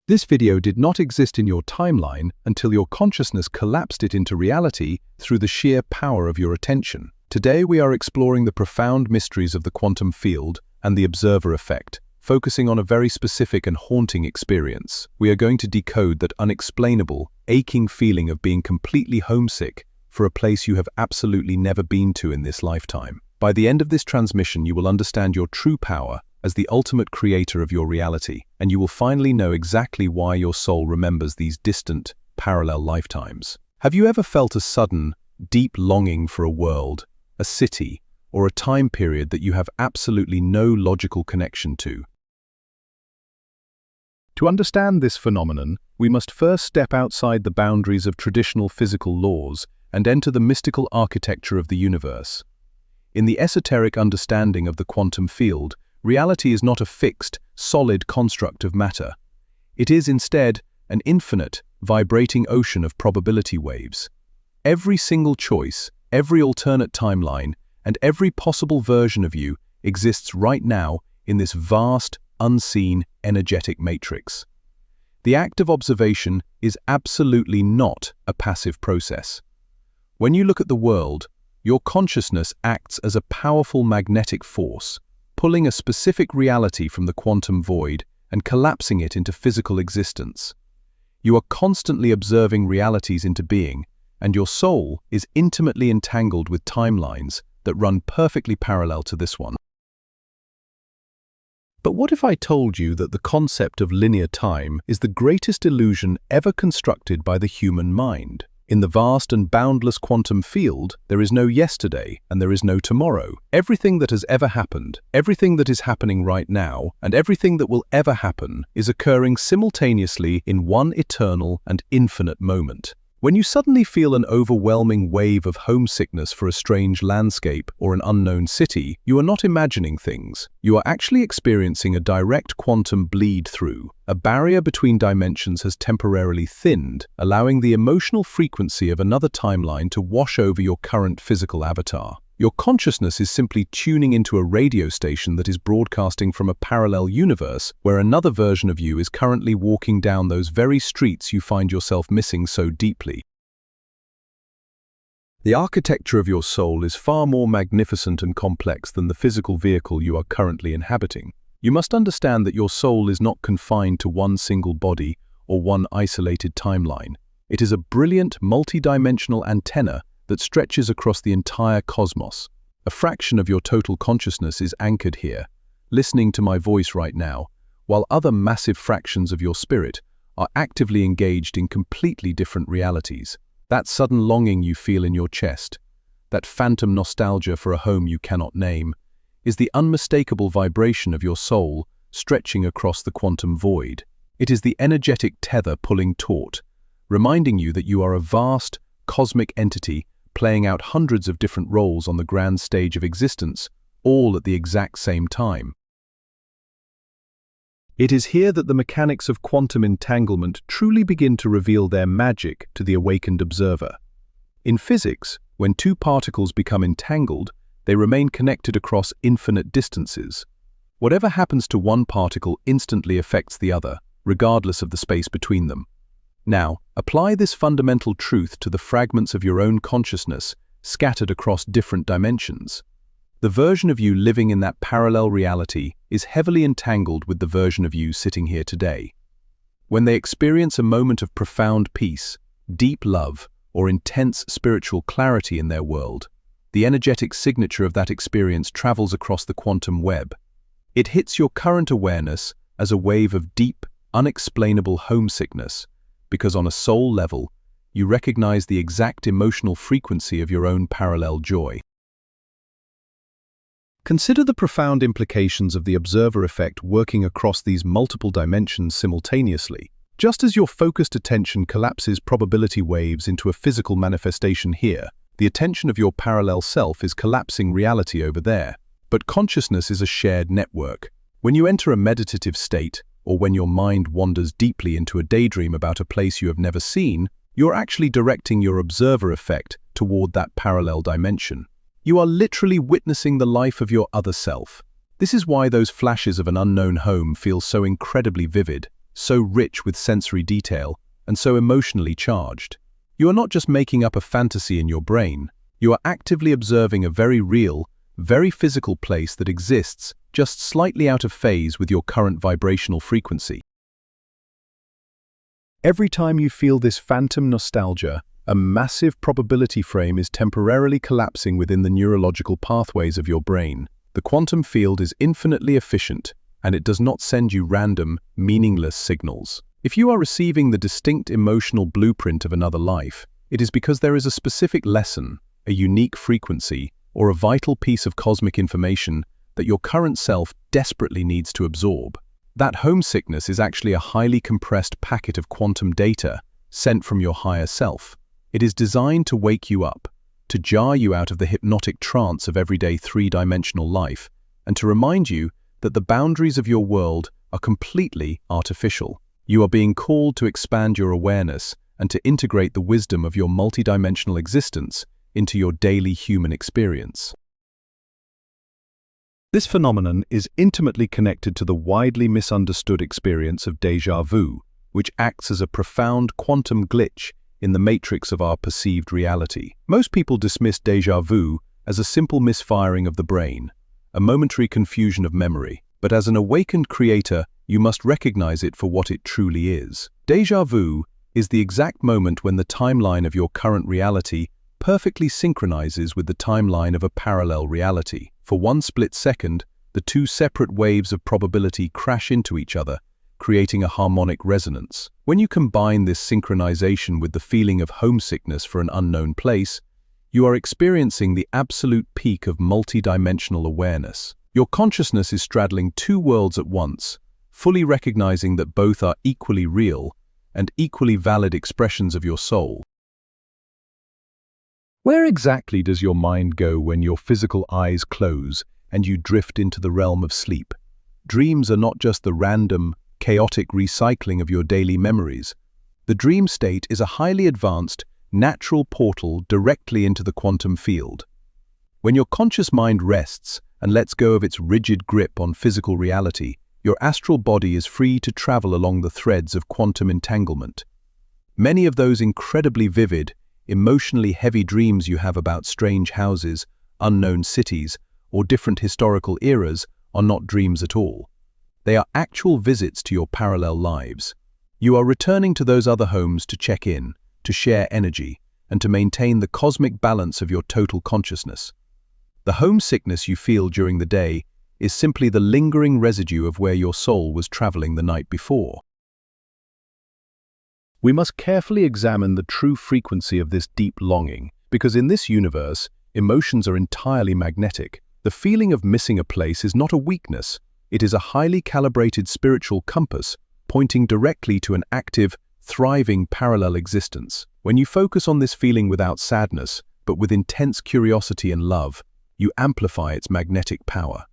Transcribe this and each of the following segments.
This video did not exist in your timeline until your consciousness collapsed it into reality through the sheer power of your attention. Today we are exploring the profound mysteries of the quantum field and the observer effect, focusing on a very specific and haunting experience. We are going to decode that unexplainable, aching feeling of being completely homesick for a place you have absolutely never been to in this lifetime. By the end of this transmission, you will understand your true power as the ultimate creator of your reality, and you will finally know exactly why your soul remembers these distant, parallel lifetimes. Have you ever felt a sudden, deep longing for a world, a city, or a time period that you have absolutely no logical connection to? To understand this phenomenon, we must first step outside the boundaries of traditional physical laws and enter the mystical architecture of the universe. In the esoteric understanding of the quantum field, reality is not a fixed, solid construct of matter. It is instead an infinite, vibrating ocean of probability waves. Every single choice, every alternate timeline, and every possible version of you exists right now in this vast, unseen, energetic matrix. The act of observation is absolutely not a passive process. When you look at the world, your consciousness acts as a powerful magnetic force, pulling a specific reality from the quantum void and collapsing it into physical existence. You are constantly observing realities into being, and your soul is intimately entangled with timelines that run perfectly parallel to this one. But what if I told you that the concept of linear time is the greatest illusion ever constructed by the human mind? In the vast and boundless quantum field, there is no yesterday and there is no tomorrow. Everything that has ever happened, everything that is happening right now, and everything that will ever happen is occurring simultaneously in one eternal and infinite moment. When you suddenly feel an overwhelming wave of homesickness for a strange landscape or an unknown city, you are not imagining things. You are actually experiencing a direct quantum bleed through. A barrier between dimensions has temporarily thinned, allowing the emotional frequency of another timeline to wash over your current physical avatar. Your consciousness is simply tuning into a radio station that is broadcasting from a parallel universe where another version of you is currently walking down those very streets you find yourself missing so deeply. The architecture of your soul is far more magnificent and complex than the physical vehicle you are currently inhabiting. You must understand that your soul is not confined to one single body or one isolated timeline. It is a brilliant, multidimensional antenna that stretches across the entire cosmos. A fraction of your total consciousness is anchored here, listening to my voice right now, while other massive fractions of your spirit are actively engaged in completely different realities. That sudden longing you feel in your chest, that phantom nostalgia for a home you cannot name, is the unmistakable vibration of your soul stretching across the quantum void. It is the energetic tether pulling taut, reminding you that you are a vast, cosmic entity playing out hundreds of different roles on the grand stage of existence, all at the exact same time. It is here that the mechanics of quantum entanglement truly begin to reveal their magic to the awakened observer. In physics, when two particles become entangled, they remain connected across infinite distances. Whatever happens to one particle instantly affects the other, regardless of the space between them. Now, apply this fundamental truth to the fragments of your own consciousness scattered across different dimensions. The version of you living in that parallel reality is heavily entangled with the version of you sitting here today. When they experience a moment of profound peace, deep love, or intense spiritual clarity in their world, the energetic signature of that experience travels across the quantum web. It hits your current awareness as a wave of deep, unexplainable homesickness, because on a soul level, you recognize the exact emotional frequency of your own parallel joy. Consider the profound implications of the observer effect working across these multiple dimensions simultaneously. Just as your focused attention collapses probability waves into a physical manifestation here, the attention of your parallel self is collapsing reality over there. But consciousness is a shared network. When you enter a meditative state, or when your mind wanders deeply into a daydream about a place you have never seen, you're actually directing your observer effect toward that parallel dimension. You are literally witnessing the life of your other self. This is why those flashes of an unknown home feel so incredibly vivid, so rich with sensory detail, and so emotionally charged. You are not just making up a fantasy in your brain, you are actively observing a very real, very physical place that exists just slightly out of phase with your current vibrational frequency. Every time you feel this phantom nostalgia, a massive probability frame is temporarily collapsing within the neurological pathways of your brain. The quantum field is infinitely efficient, and it does not send you random, meaningless signals. If you are receiving the distinct emotional blueprint of another life, it is because there is a specific lesson, a unique frequency, or a vital piece of cosmic information that your current self desperately needs to absorb. That homesickness is actually a highly compressed packet of quantum data sent from your higher self. It is designed to wake you up, to jar you out of the hypnotic trance of everyday three-dimensional life, and to remind you that the boundaries of your world are completely artificial. You are being called to expand your awareness and to integrate the wisdom of your multidimensional existence into your daily human experience. This phenomenon is intimately connected to the widely misunderstood experience of déjà vu, which acts as a profound quantum glitch in the matrix of our perceived reality. Most people dismiss déjà vu as a simple misfiring of the brain, a momentary confusion of memory, but as an awakened creator, you must recognize it for what it truly is. Déjà vu is the exact moment when the timeline of your current reality perfectly synchronizes with the timeline of a parallel reality. For one split second, the two separate waves of probability crash into each other, creating a harmonic resonance. When you combine this synchronization with the feeling of homesickness for an unknown place, you are experiencing the absolute peak of multidimensional awareness. Your consciousness is straddling two worlds at once, fully recognizing that both are equally real and equally valid expressions of your soul. Where exactly does your mind go when your physical eyes close and you drift into the realm of sleep? Dreams are not just the random, chaotic recycling of your daily memories. The dream state is a highly advanced, natural portal directly into the quantum field. When your conscious mind rests and lets go of its rigid grip on physical reality, your astral body is free to travel along the threads of quantum entanglement. Many of those incredibly vivid, emotionally heavy dreams you have about strange houses, unknown cities, or different historical eras are not dreams at all. They are actual visits to your parallel lives. You are returning to those other homes to check in, to share energy, and to maintain the cosmic balance of your total consciousness. The homesickness you feel during the day is simply the lingering residue of where your soul was traveling the night before. We must carefully examine the true frequency of this deep longing, because in this universe, emotions are entirely magnetic. The feeling of missing a place is not a weakness, it is a highly calibrated spiritual compass pointing directly to an active, thriving parallel existence. When you focus on this feeling without sadness, but with intense curiosity and love, you amplify its magnetic power.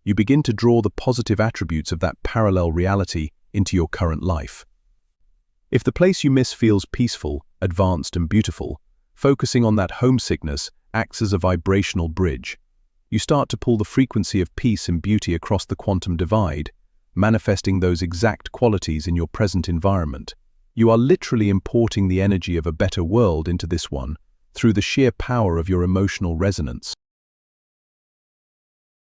You begin to draw the positive attributes of that parallel reality into your current life. If the place you miss feels peaceful, advanced, and beautiful, focusing on that homesickness acts as a vibrational bridge. You start to pull the frequency of peace and beauty across the quantum divide, manifesting those exact qualities in your present environment. You are literally importing the energy of a better world into this one through the sheer power of your emotional resonance.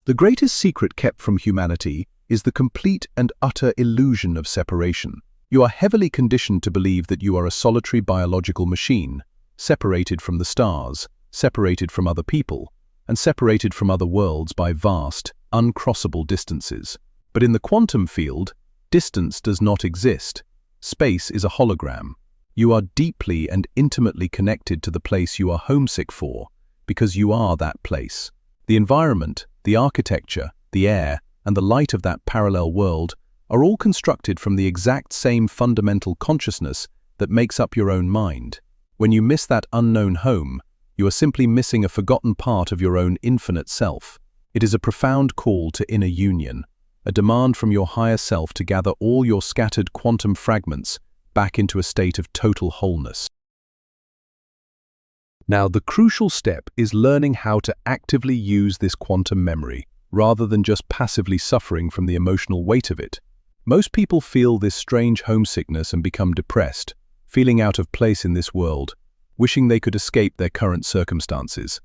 The greatest secret kept from humanity is the complete and utter illusion of separation. You are heavily conditioned to believe that you are a solitary biological machine, separated from the stars, separated from other people, and separated from other worlds by vast, uncrossable distances. But in the quantum field, distance does not exist. Space is a hologram. You are deeply and intimately connected to the place you are homesick for, because you are that place. The environment, the architecture, the air, and the light of that parallel world are all constructed from the exact same fundamental consciousness that makes up your own mind. When you miss that unknown home, you are simply missing a forgotten part of your own infinite self. It is a profound call to inner union, a demand from your higher self to gather all your scattered quantum fragments back into a state of total wholeness. Now, the crucial step is learning how to actively use this quantum memory, rather than just passively suffering from the emotional weight of it. Most people feel this strange homesickness and become depressed, feeling out of place in this world, wishing they could escape their current circumstances.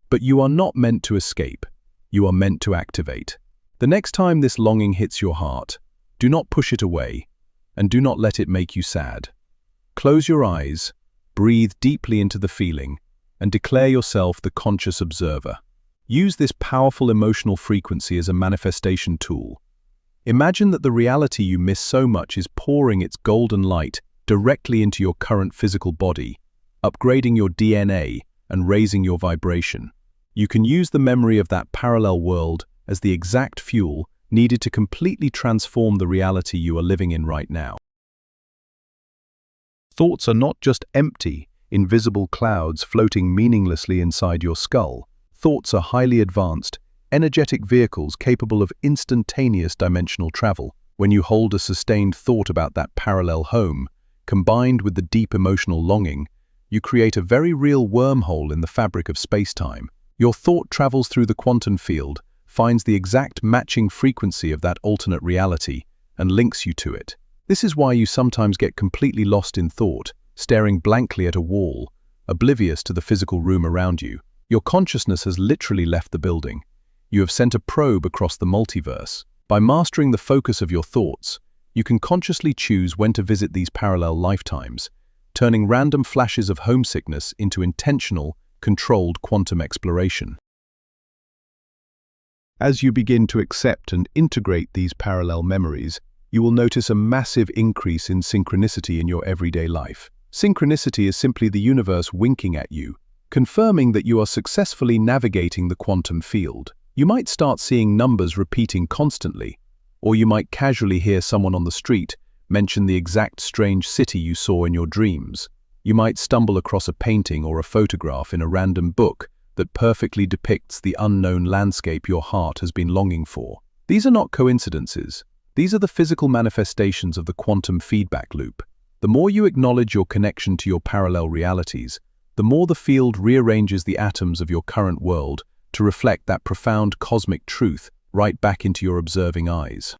But you are not meant to escape. You are meant to activate. The next time this longing hits your heart, do not push it away, and do not let it make you sad. Close your eyes, breathe deeply into the feeling, and declare yourself the conscious observer. Use this powerful emotional frequency as a manifestation tool. Imagine that the reality you miss so much is pouring its golden light directly into your current physical body, upgrading your DNA and raising your vibration. You can use the memory of that parallel world as the exact fuel needed to completely transform the reality you are living in right now. Thoughts are not just empty, invisible clouds floating meaninglessly inside your skull. Thoughts are highly advanced, energetic vehicles capable of instantaneous dimensional travel. When you hold a sustained thought about that parallel home, combined with the deep emotional longing, you create a very real wormhole in the fabric of space-time. Your thought travels through the quantum field, finds the exact matching frequency of that alternate reality, and links you to it. This is why you sometimes get completely lost in thought, staring blankly at a wall, oblivious to the physical room around you. Your consciousness has literally left the building. You have sent a probe across the multiverse. By mastering the focus of your thoughts, you can consciously choose when to visit these parallel lifetimes, turning random flashes of homesickness into intentional, controlled quantum exploration. As you begin to accept and integrate these parallel memories, you will notice a massive increase in synchronicity in your everyday life. Synchronicity is simply the universe winking at you, confirming that you are successfully navigating the quantum field. You might start seeing numbers repeating constantly, or you might casually hear someone on the street mention the exact strange city you saw in your dreams. You might stumble across a painting or a photograph in a random book that perfectly depicts the unknown landscape your heart has been longing for. These are not coincidences. These are the physical manifestations of the quantum feedback loop. The more you acknowledge your connection to your parallel realities, the more the field rearranges the atoms of your current world to reflect that profound cosmic truth right back into your observing eyes.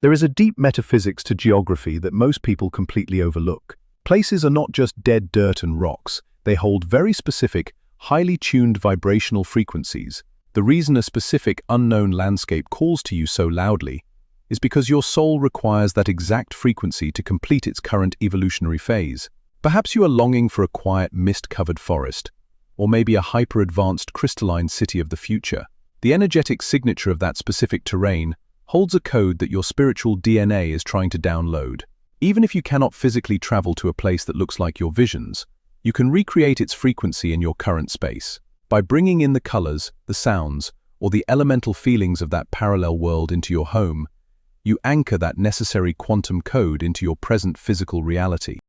There is a deep metaphysics to geography that most people completely overlook. Places are not just dead dirt and rocks. They hold very specific, highly tuned vibrational frequencies. The reason a specific unknown landscape calls to you so loudly is because your soul requires that exact frequency to complete its current evolutionary phase. Perhaps you are longing for a quiet, mist-covered forest, or maybe a hyper-advanced crystalline city of the future. The energetic signature of that specific terrain holds a code that your spiritual DNA is trying to download. Even if you cannot physically travel to a place that looks like your visions, you can recreate its frequency in your current space. By bringing in the colors, the sounds, or the elemental feelings of that parallel world into your home, you anchor that necessary quantum code into your present physical reality.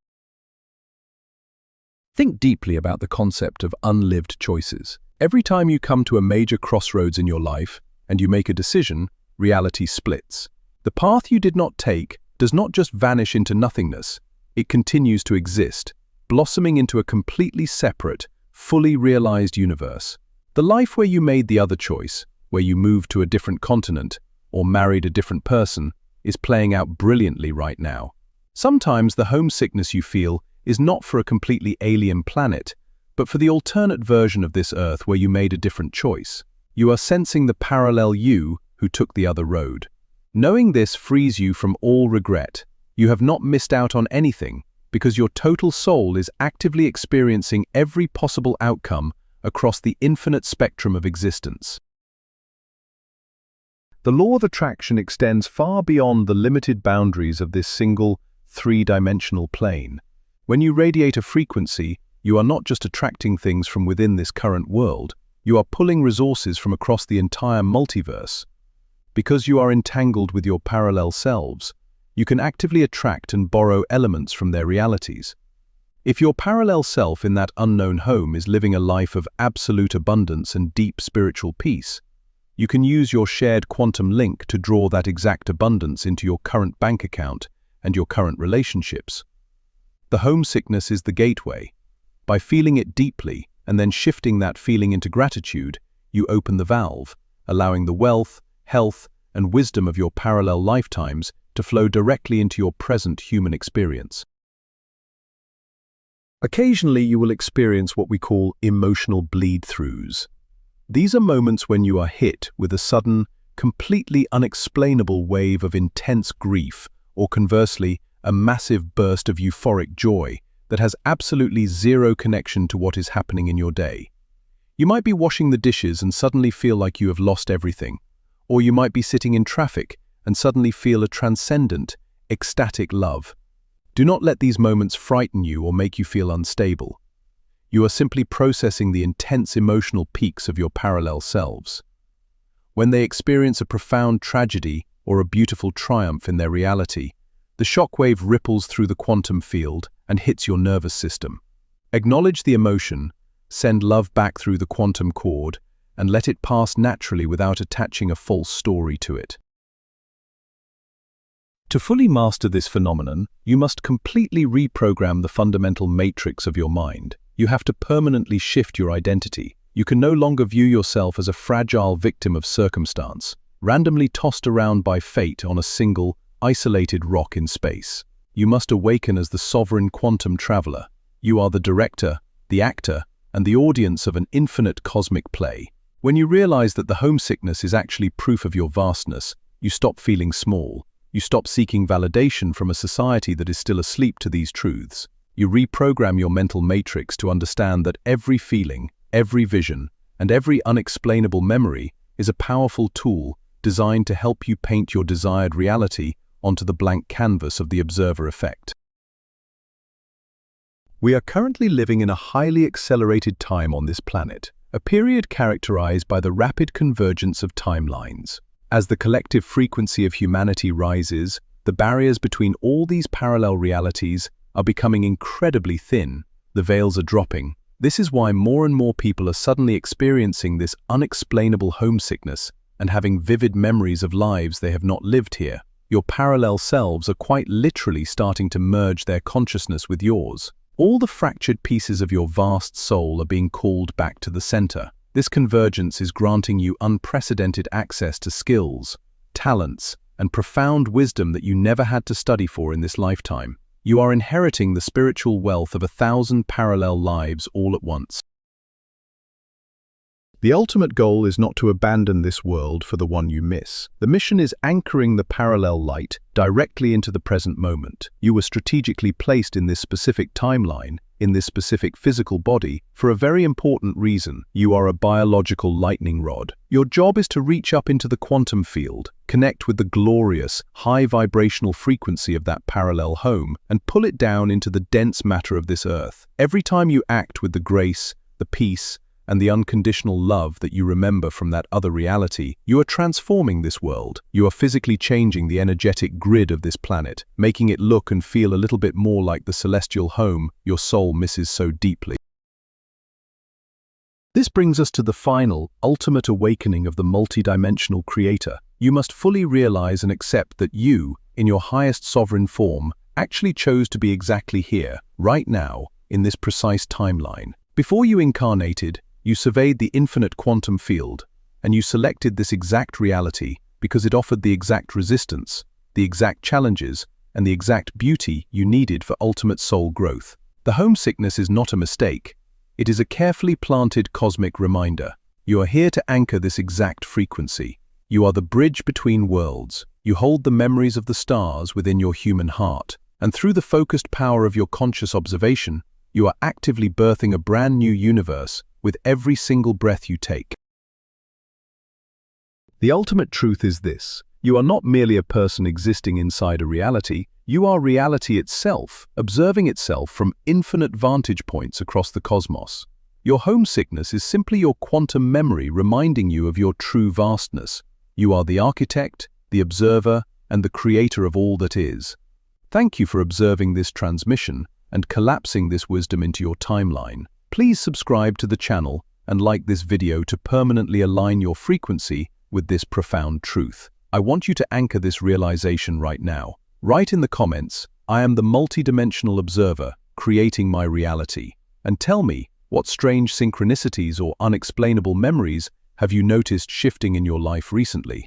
Think deeply about the concept of unlived choices. Every time you come to a major crossroads in your life and you make a decision, reality splits. The path you did not take does not just vanish into nothingness, it continues to exist, blossoming into a completely separate, fully realized universe. The life where you made the other choice, where you moved to a different continent or married a different person, is playing out brilliantly right now. Sometimes the homesickness you feel is not for a completely alien planet, but for the alternate version of this Earth where you made a different choice. You are sensing the parallel you who took the other road. Knowing this frees you from all regret. You have not missed out on anything because your total soul is actively experiencing every possible outcome across the infinite spectrum of existence. The law of attraction extends far beyond the limited boundaries of this single, three-dimensional plane. When you radiate a frequency, you are not just attracting things from within this current world, you are pulling resources from across the entire multiverse. Because you are entangled with your parallel selves, you can actively attract and borrow elements from their realities. If your parallel self in that unknown home is living a life of absolute abundance and deep spiritual peace, you can use your shared quantum link to draw that exact abundance into your current bank account and your current relationships. The homesickness is the gateway. By feeling it deeply and then shifting that feeling into gratitude, you open the valve, allowing the wealth, health, and wisdom of your parallel lifetimes to flow directly into your present human experience. Occasionally, you will experience what we call emotional bleed-throughs. These are moments when you are hit with a sudden, completely unexplainable wave of intense grief, or conversely, a massive burst of euphoric joy that has absolutely zero connection to what is happening in your day. You might be washing the dishes and suddenly feel like you have lost everything, or you might be sitting in traffic and suddenly feel a transcendent, ecstatic love. Do not let these moments frighten you or make you feel unstable. You are simply processing the intense emotional peaks of your parallel selves. When they experience a profound tragedy or a beautiful triumph in their reality, the shockwave ripples through the quantum field and hits your nervous system. Acknowledge the emotion, send love back through the quantum cord, and let it pass naturally without attaching a false story to it. To fully master this phenomenon, you must completely reprogram the fundamental matrix of your mind. You have to permanently shift your identity. You can no longer view yourself as a fragile victim of circumstance, randomly tossed around by fate on a single, isolated rock in space. You must awaken as the sovereign quantum traveler. You are the director, the actor, and the audience of an infinite cosmic play. When you realize that the homesickness is actually proof of your vastness, you stop feeling small. You stop seeking validation from a society that is still asleep to these truths. You reprogram your mental matrix to understand that every feeling, every vision, and every unexplainable memory is a powerful tool designed to help you paint your desired reality onto the blank canvas of the observer effect. We are currently living in a highly accelerated time on this planet, a period characterized by the rapid convergence of timelines. As the collective frequency of humanity rises, the barriers between all these parallel realities are becoming incredibly thin. The veils are dropping. This is why more and more people are suddenly experiencing this unexplainable homesickness and having vivid memories of lives they have not lived here. Your parallel selves are quite literally starting to merge their consciousness with yours. All the fractured pieces of your vast soul are being called back to the center. This convergence is granting you unprecedented access to skills, talents, and profound wisdom that you never had to study for in this lifetime. You are inheriting the spiritual wealth of 1,000 parallel lives all at once. The ultimate goal is not to abandon this world for the one you miss. The mission is anchoring the parallel light directly into the present moment. You were strategically placed in this specific timeline, in this specific physical body, for a very important reason. You are a biological lightning rod. Your job is to reach up into the quantum field, connect with the glorious, high vibrational frequency of that parallel home, and pull it down into the dense matter of this earth. Every time you act with the grace, the peace, and the unconditional love that you remember from that other reality, you are transforming this world. You are physically changing the energetic grid of this planet, making it look and feel a little bit more like the celestial home your soul misses so deeply. This brings us to the final, ultimate awakening of the multidimensional creator. You must fully realize and accept that you, in your highest sovereign form, actually chose to be exactly here, right now, in this precise timeline. Before you incarnated, you surveyed the infinite quantum field, and you selected this exact reality because it offered the exact resistance, the exact challenges, and the exact beauty you needed for ultimate soul growth. The homesickness is not a mistake. It is a carefully planted cosmic reminder. You are here to anchor this exact frequency. You are the bridge between worlds. You hold the memories of the stars within your human heart, and through the focused power of your conscious observation, you are actively birthing a brand new universe with every single breath you take. The ultimate truth is this: you are not merely a person existing inside a reality, you are reality itself, observing itself from infinite vantage points across the cosmos. Your homesickness is simply your quantum memory reminding you of your true vastness. You are the architect, the observer, and the creator of all that is. Thank you for observing this transmission and collapsing this wisdom into your timeline. Please subscribe to the channel and like this video to permanently align your frequency with this profound truth. I want you to anchor this realization right now. Write in the comments, "I am the multidimensional observer, creating my reality." And tell me, what strange synchronicities or unexplainable memories have you noticed shifting in your life recently?